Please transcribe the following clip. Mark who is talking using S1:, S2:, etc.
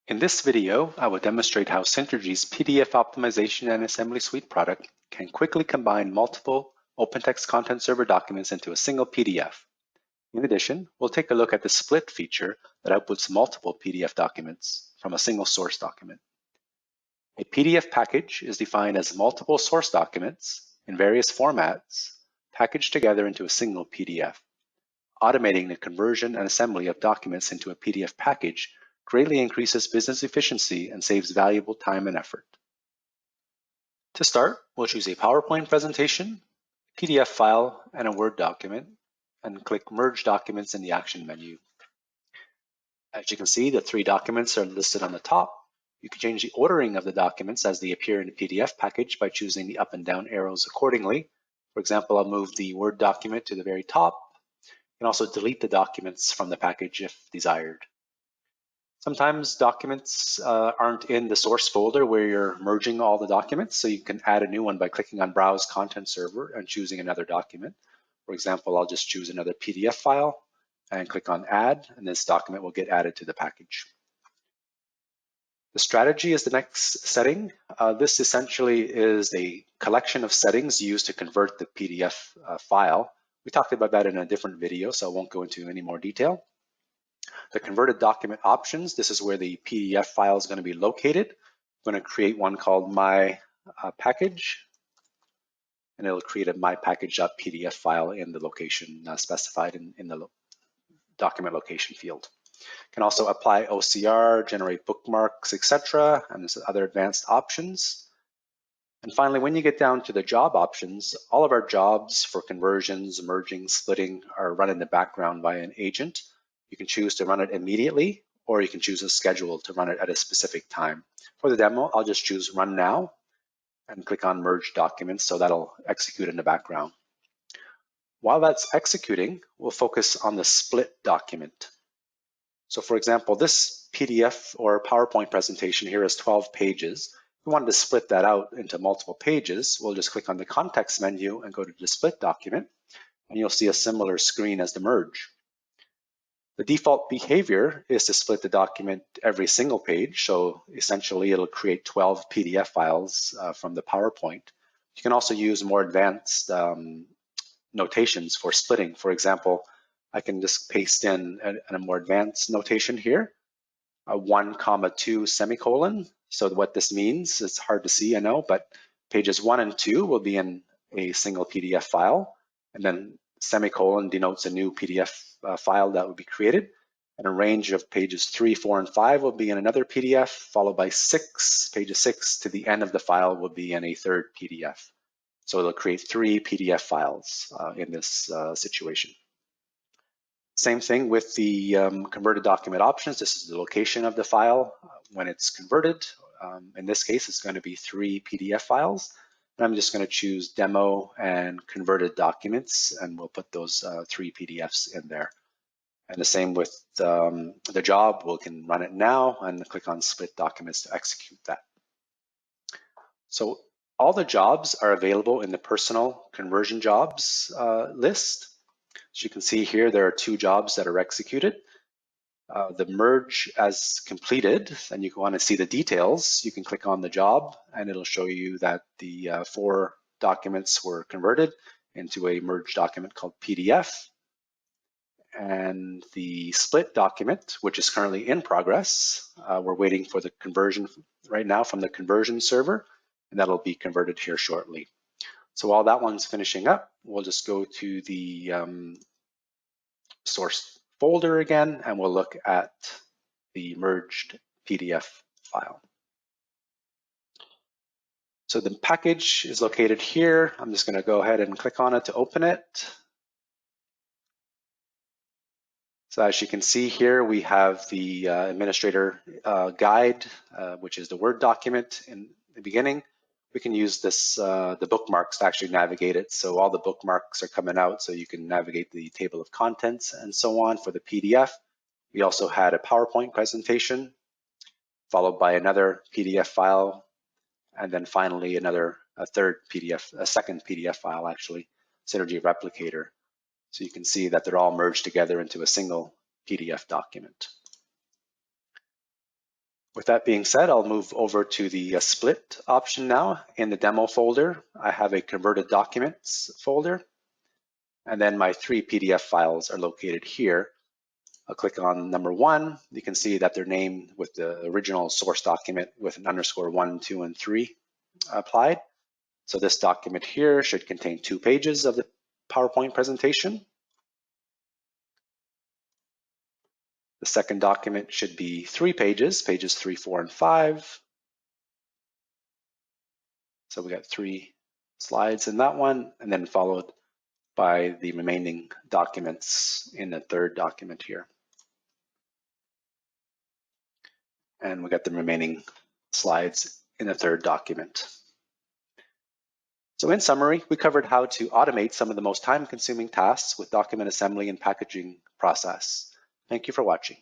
S1: In this video, I will demonstrate how Synergy's PDF optimization and assembly suite product can quickly combine multiple OpenText Content Server documents into a single PDF. In addition, we'll take a look at the split feature that outputs multiple PDF documents from a single source document. A PDF package is defined as multiple source documents in various formats packaged together into a single PDF. Automating the conversion and assembly of documents into a PDF package greatly increases business efficiency and saves valuable time and effort. To start, we'll choose a PowerPoint presentation, PDF file, and a Word document, and click Merge Documents in the Action menu. As you can see, the three documents are listed on the top. You can change the ordering of the documents as they appear in the PDF package by choosing the up and down arrows accordingly. For example, I'll move the Word document to the very top. You can also delete the documents from the package if desired. Sometimes documents aren't in the source folder where you're merging all the documents, so you can add a new one by clicking on Browse Content Server and choosing another document. For example, I'll just choose another PDF file and click on Add, and this document will get added to the package. The strategy is the next setting. This essentially is a collection of settings used to convert the PDF file. We talked about that in a different video, so I won't go into any more detail. The converted document options, this is where the PDF file is going to be located. I'm going to create one called My Package, and it'll create a My Package.pdf file in the location specified in the document location field. You can also apply OCR, generate bookmarks, etc., and there's other advanced options. And finally, when you get down to the job options, all of our jobs for conversions, merging, splitting are run in the background by an agent. You can choose to run it immediately, or you can choose a schedule to run it at a specific time. For the demo, I'll just choose Run Now and click on Merge Documents, so that'll execute in the background. While that's executing, we'll focus on the split document. So for example, this PDF or PowerPoint presentation here is 12 pages. If we wanted to split that out into multiple pages, we'll just click on the Context menu and go to the Split document, and you'll see a similar screen as the Merge. The default behavior is to split the document every single page, so essentially it'll create 12 PDF files from the PowerPoint. You can also use more advanced notations for splitting. For example, I can just paste in a more advanced notation here, a 1,2 semicolon. So what this means, it's hard to see, I know, but pages 1 and 2 will be in a single PDF file, and then semicolon denotes a new PDF file that will be created, and a range of pages 3, 4, and 5 will be in another PDF, followed by pages 6 to the end of the file will be in a third PDF. So it'll create 3 PDF files in this situation. Same thing with the converted document options. This is the location of the file when it's converted. In this case, it's going to be 3 PDF files. And I'm just going to choose Demo and Converted Documents, and we'll put those 3 PDFs in there. And the same with the job. We can run it now and click on Split Documents to execute that. So all the jobs are available in the Personal Conversion Jobs list. As you can see here, there are 2 jobs that are executed. The merge as completed, and you want to see the details, you can click on the job and it'll show you that the 4 documents were converted into a merged document called PDF. And the split document, which is currently in progress, we're waiting for the conversion right now from the conversion server, and that'll be converted here shortly. So while that one's finishing up, we'll just go to the source folder again, and we'll look at the merged PDF file. So the package is located here. I'm just going to go ahead and click on it to open it. So as you can see here, we have the administrator guide, which is the Word document in the beginning. We can use this, the bookmarks to actually navigate it. So all the bookmarks are coming out so you can navigate the table of contents and so on for the PDF. We also had a PowerPoint presentation, followed by another PDF file, and then finally a second PDF file actually, Synergy Replicator. So you can see that they're all merged together into a single PDF document. With that being said, I'll move over to the split option now. In the demo folder, I have a converted documents folder, and then my 3 PDF files are located here. I'll click on number 1. You can see that they're named with the original source document with an underscore 1, 2, and 3 applied. So this document here should contain 2 pages of the PowerPoint presentation. The second document should be 3 pages, pages 3, 4, and 5. So we got 3 slides in that one, and then followed by the remaining documents in the third document here. And we got the remaining slides in the third document. So in summary, we covered how to automate some of the most time-consuming tasks with document assembly and packaging process. Thank you for watching.